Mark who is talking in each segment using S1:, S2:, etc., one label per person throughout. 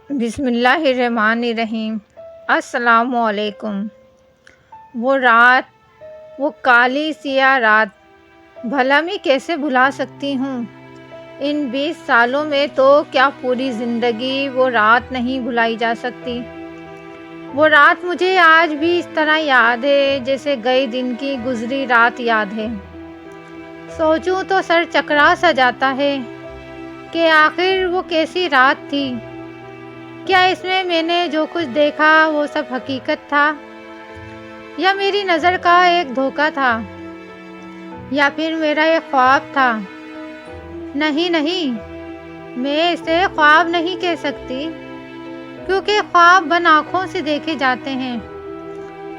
S1: بسم اللہ الرحمن الرحیم۔ السلام علیکم۔ وہ رات، وہ کالی سیاہ رات، بھلا میں کیسے بھلا سکتی ہوں؟ ان 20 سالوں میں تو کیا پوری زندگی وہ رات نہیں بھلائی جا سکتی۔ وہ رات مجھے آج بھی اس طرح یاد ہے جیسے گئے دن کی گزری رات یاد ہے۔ سوچوں تو سر چکرا سا جاتا ہے کہ آخر وہ کیسی رات تھی۔ کیا اس میں نے جو کچھ دیکھا وہ سب حقیقت تھا، یا میری نظر کا ایک دھوکہ تھا، یا پھر میرا ایک خواب تھا؟ نہیں، میں اسے خواب نہیں کہہ سکتی، کیونکہ خواب بند آنکھوں سے دیکھے جاتے ہیں،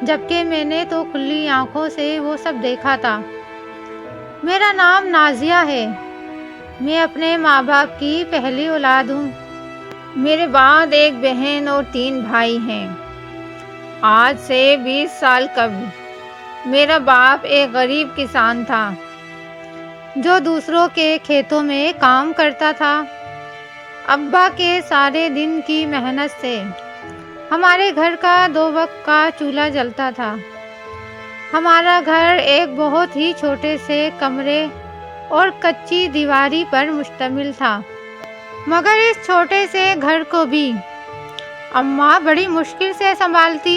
S1: جبکہ میں نے تو کھلی آنکھوں سے وہ سب دیکھا تھا۔ میرا نام نازیہ ہے، میں اپنے ماں باپ کی پہلی اولاد ہوں۔ میرے بعد ایک بہن اور 3 بھائی ہیں۔ آج سے 20 سال قبل میرا باپ ایک غریب کسان تھا جو دوسروں کے کھیتوں میں کام کرتا تھا۔ ابا کے سارے دن کی محنت سے ہمارے گھر کا 2 وقت کا چولہا جلتا تھا۔ ہمارا گھر ایک بہت ہی چھوٹے سے کمرے اور کچی دیواری پر مشتمل تھا، مگر اس چھوٹے سے گھر کو بھی اماں بڑی مشکل سے سنبھالتی،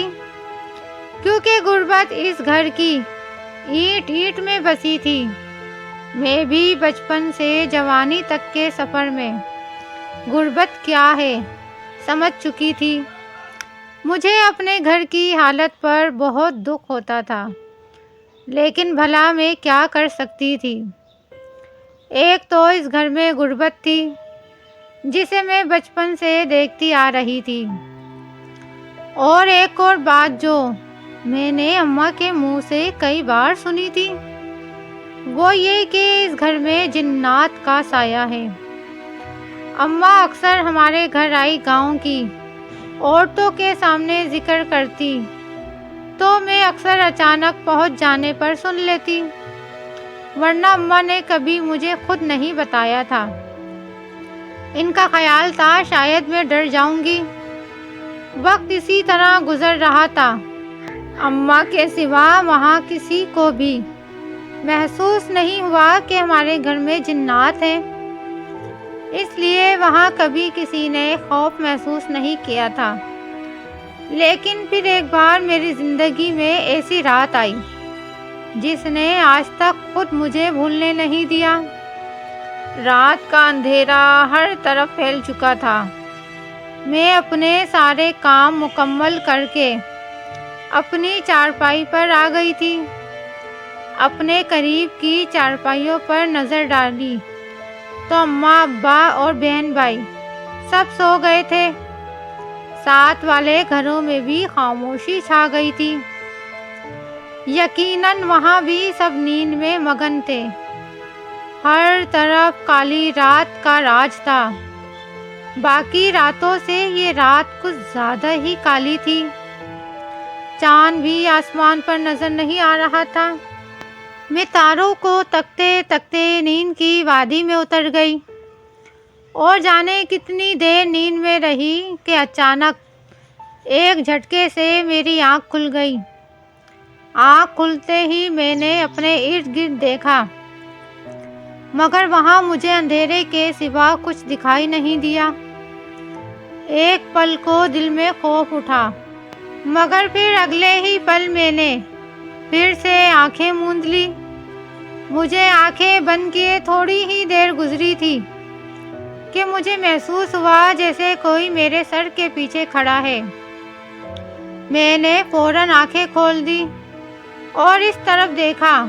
S1: کیونکہ غربت اس گھر کی اینٹ میں بسی تھی۔ میں بھی بچپن سے جوانی تک کے سفر میں غربت کیا ہے سمجھ چکی تھی۔ مجھے اپنے گھر کی حالت پر بہت دکھ ہوتا تھا، لیکن بھلا میں کیا کر سکتی تھی؟ ایک تو اس گھر میں غربت تھی جسے میں بچپن سے دیکھتی آ رہی تھی، اور ایک اور بات جو میں نے اماں کے منہ سے کئی بار سنی تھی، وہ یہ کہ اس گھر میں جنات کا سایہ ہے۔ اماں اکثر ہمارے گھر آئی گاؤں کی عورتوں کے سامنے ذکر کرتی تو میں اکثر اچانک پہنچ جانے پر سن لیتی، ورنہ اماں نے کبھی مجھے خود نہیں بتایا تھا۔ ان کا خیال تھا شاید میں ڈر جاؤں گی۔ وقت اسی طرح گزر رہا تھا۔ اماں کے سوا وہاں کسی کو بھی محسوس نہیں ہوا کہ ہمارے گھر میں جنات ہیں، اس لیے وہاں کبھی کسی نے خوف محسوس نہیں کیا تھا۔ لیکن پھر ایک بار میری زندگی میں ایسی رات آئی جس نے آج تک خود مجھے بھولنے نہیں دیا۔ رات کا اندھیرا ہر طرف پھیل چکا تھا۔ میں اپنے سارے کام مکمل کر کے اپنی چارپائی پر آ گئی تھی۔ اپنے قریب کی چارپائیوں پر نظر ڈالی تو اماں، ابا اور بہن بھائی سب سو گئے تھے۔ ساتھ والے گھروں میں بھی خاموشی چھا گئی تھی۔ یقیناً وہاں بھی سب نیند میں مگن تھے۔ ہر طرف کالی رات کا راج تھا۔ باقی راتوں سے یہ رات کچھ زیادہ ہی کالی تھی۔ چاند بھی آسمان پر نظر نہیں آ رہا تھا۔ میں تاروں کو تکتے تکتے نیند کی وادی میں اتر گئی، اور جانے کتنی دیر نیند میں رہی کہ اچانک ایک جھٹکے سے میری آنکھ کھل گئی۔ آنکھ کھلتے ہی میں نے اپنے ارد گرد دیکھا، مگر وہاں مجھے اندھیرے کے سوا کچھ دکھائی نہیں دیا۔ ایک پل کو دل میں خوف اٹھا، مگر پھر اگلے ہی پل میں نے پھر سے آنکھیں موند لی۔ مجھے آنکھیں بند کیے تھوڑی ہی دیر گزری تھی کہ مجھے محسوس ہوا جیسے کوئی میرے سر کے پیچھے کھڑا ہے۔ میں نے فوراً آنکھیں کھول دی اور اس طرف دیکھا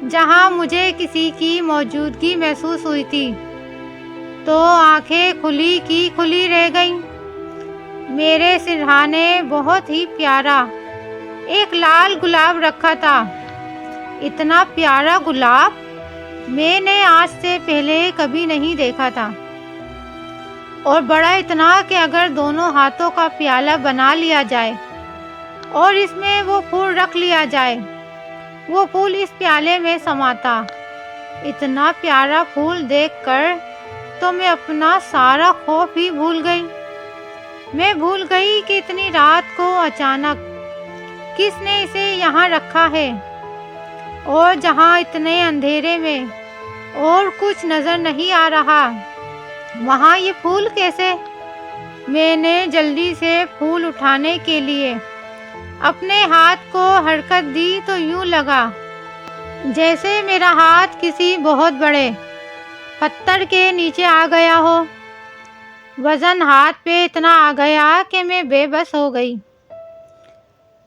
S1: جہاں مجھے کسی کی موجودگی محسوس ہوئی تھی، تو آنکھیں کھلی کی کھلی رہ گئیں۔ میرے سرہانے بہت ہی پیارا ایک لال گلاب رکھا تھا۔ اتنا پیارا گلاب میں نے آج سے پہلے کبھی نہیں دیکھا تھا، اور بڑا اتنا کہ اگر دونوں ہاتھوں کا پیالہ بنا لیا جائے اور اس میں وہ پھول رکھ لیا جائے، وہ پھول اس پیالے میں سماتا۔ اتنا پیارا پھول دیکھ کر تو میں اپنا سارا خوف ہی بھول گئی۔ میں بھول گئی کہ اتنی رات کو اچانک کس نے اسے یہاں رکھا ہے، اور جہاں اتنے اندھیرے میں اور کچھ نظر نہیں آ رہا، وہاں یہ پھول کیسے؟ میں نے جلدی سے پھول اٹھانے کے لیے اپنے ہاتھ کو حرکت دی تو یوں لگا جیسے میرا ہاتھ کسی بہت بڑے پتھر کے نیچے آ گیا ہو۔ وزن ہاتھ پہ اتنا آ گیا کہ میں بے بس ہو گئی۔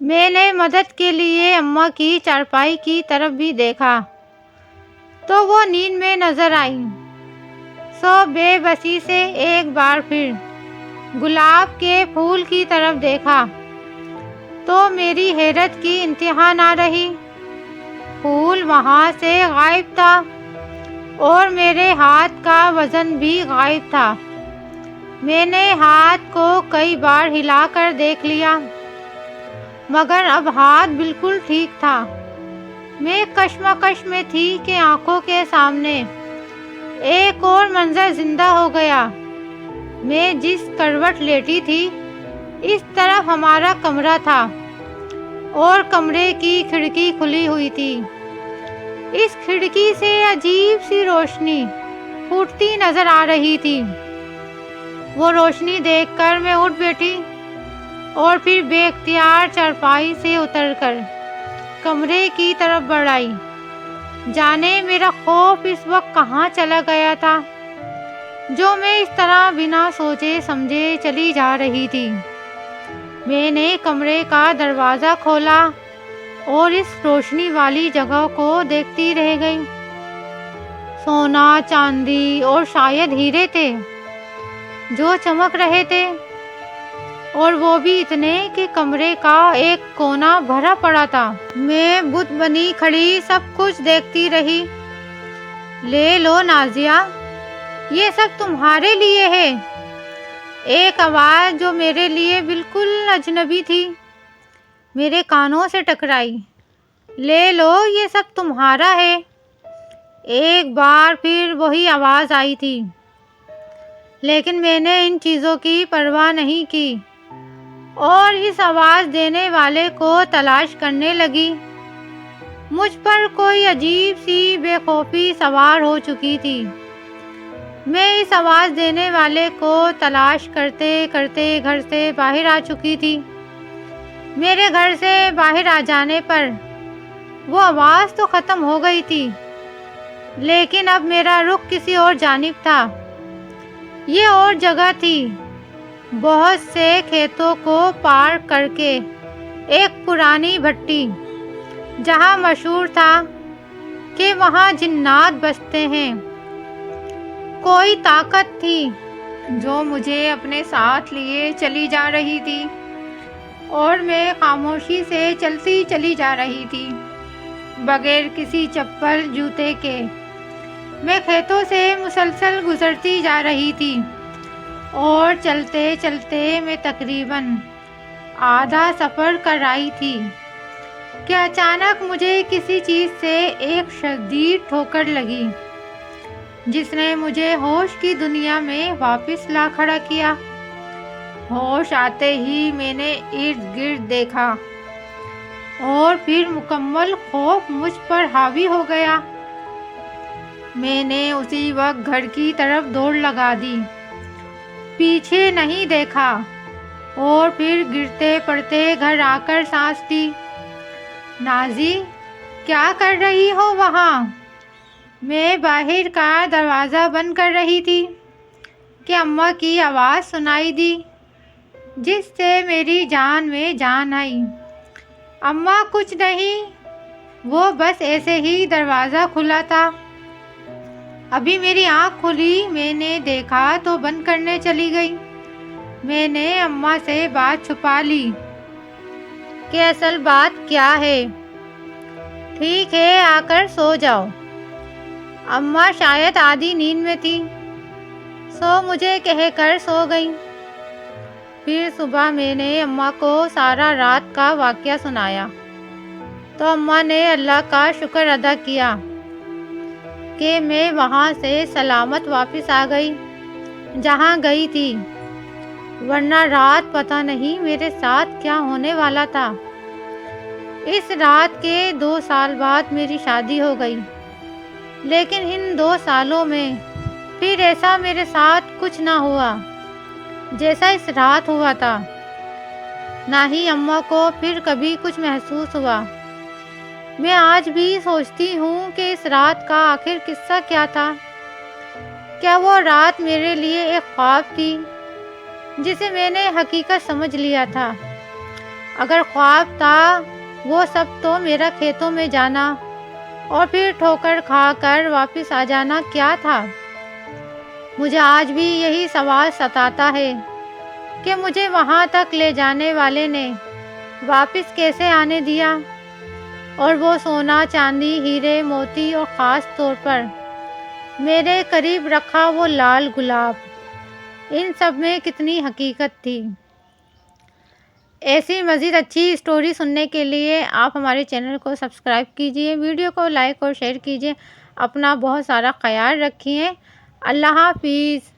S1: میں نے مدد کے لیے اماں کی چارپائی کی طرف بھی دیکھا تو وہ نیند میں نظر آئی۔ سو بے بسی سے ایک بار پھر گلاب کے پھول کی طرف دیکھا تو میری حیرت کی انتہا نہ رہی۔ پھول وہاں سے غائب تھا اور میرے ہاتھ کا وزن بھی غائب تھا۔ میں نے ہاتھ کو کئی بار ہلا کر دیکھ لیا مگر اب ہاتھ بالکل ٹھیک تھا۔ میں کشمکش میں تھی کہ آنکھوں کے سامنے ایک اور منظر زندہ ہو گیا۔ میں جس کروٹ لیٹی تھی اس طرف ہمارا کمرہ تھا اور کمرے کی کھڑکی کھلی ہوئی تھی۔ اس کھڑکی سے عجیب سی روشنی پھوٹتی نظر آ رہی تھی۔ وہ روشنی دیکھ کر میں اٹھ بیٹھی اور پھر بے اختیار چارپائی سے اتر کر کمرے کی طرف بڑھ آئی۔ جانے میرا خوف اس وقت کہاں چلا گیا تھا جو میں اس طرح بنا سوچے سمجھے چلی جا رہی تھی۔ میں نے کمرے کا دروازہ کھولا اور اس روشنی والی جگہ کو دیکھتی رہ گئی۔ سونا، چاندی اور شاید ہیرے تھے جو چمک رہے تھے، اور وہ بھی اتنے کہ کمرے کا ایک کونا بھرا پڑا تھا۔ میں بت بنی کھڑی سب کچھ دیکھتی رہی۔ لے لو نازیہ، یہ سب تمہارے لیے ہے۔ ایک آواز جو میرے لیے بالکل اجنبی تھی میرے کانوں سے ٹکرائی۔ لے لو، یہ سب تمہارا ہے۔ ایک بار پھر وہی آواز آئی تھی، لیکن میں نے ان چیزوں کی پرواہ نہیں کی اور اس آواز دینے والے کو تلاش کرنے لگی۔ مجھ پر کوئی عجیب سی بے خوفی سوار ہو چکی تھی۔ میں اس آواز دینے والے کو تلاش کرتے کرتے گھر سے باہر آ چکی تھی۔ میرے گھر سے باہر آ جانے پر وہ آواز تو ختم ہو گئی تھی، لیکن اب میرا رخ کسی اور جانب تھا۔ یہ اور جگہ تھی، بہت سے کھیتوں کو پار کر کے ایک پرانی بھٹی، جہاں مشہور تھا کہ وہاں جنات بستے ہیں۔ کوئی طاقت تھی جو مجھے اپنے ساتھ لیے چلی جا رہی تھی اور میں خاموشی سے چلتی چلی جا رہی تھی بغیر کسی چپل جوتے کے۔ میں کھیتوں سے مسلسل گزرتی جا رہی تھی اور چلتے چلتے میں تقریباً آدھا سفر کر آئی تھی کہ اچانک مجھے کسی چیز سے ایک شدید ٹھوکر لگی جس نے مجھے ہوش کی دنیا میں واپس لا کھڑا کیا۔ ہوش آتے ہی میں نے ارد گرد دیکھا اور پھر مکمل خوف مجھ پر حاوی ہو گیا۔ میں نے اسی وقت گھر کی طرف دوڑ لگا دی، پیچھے نہیں دیکھا اور پھر گرتے پڑتے گھر آ کر سانس لی۔ نازی، کیا کر رہی ہو وہاں؟ میں باہر کا دروازہ بند کر رہی تھی کہ اماں کی آواز سنائی دی جس سے میری جان میں جان آئی۔ اماں، کچھ نہیں، وہ بس ایسے ہی دروازہ کھلا تھا۔ ابھی میری آنکھ کھلی، میں نے دیکھا تو بند کرنے چلی گئی۔ میں نے اماں سے بات چھپا لی کہ اصل بات کیا ہے۔ ٹھیک ہے، آ کر سو جاؤ۔ اماں شاید آدھی نیند میں تھی، سو مجھے کہہ کر سو گئی۔ پھر صبح میں نے اماں کو سارا رات کا واقعہ سنایا تو اماں نے اللہ کا شکر ادا کیا کہ میں وہاں سے سلامت واپس آ گئی جہاں گئی تھی۔ ورنہ رات پتہ نہیں میرے ساتھ کیا ہونے والا تھا۔ اس رات کے 2 سال بعد میری شادی ہو گئی، لیکن ان 2 سالوں میں پھر ایسا میرے ساتھ کچھ نہ ہوا جیسا اس رات ہوا تھا، نہ ہی اماں کو پھر کبھی کچھ محسوس ہوا۔ میں آج بھی سوچتی ہوں کہ اس رات کا آخر قصہ کیا تھا۔ کیا وہ رات میرے لیے ایک خواب تھی جسے میں نے حقیقت سمجھ لیا تھا؟ اگر خواب تھا، وہ سب تو میرا کھیتوں میں جانا اور پھر ٹھوکر کھا کر واپس آ جانا کیا تھا؟ مجھے آج بھی یہی سوال ستاتا ہے کہ مجھے وہاں تک لے جانے والے نے واپس کیسے آنے دیا، اور وہ سونا، چاندی، ہیرے، موتی اور خاص طور پر میرے قریب رکھا وہ لال گلاب، ان سب میں کتنی حقیقت تھی۔ ایسی مزید اچھی اسٹوری سننے کے لیے آپ ہمارے چینل کو سبسکرائب کیجئے، ویڈیو کو لائک اور شیئر کیجئے۔ اپنا بہت سارا خیال رکھیے۔ اللہ حافظ۔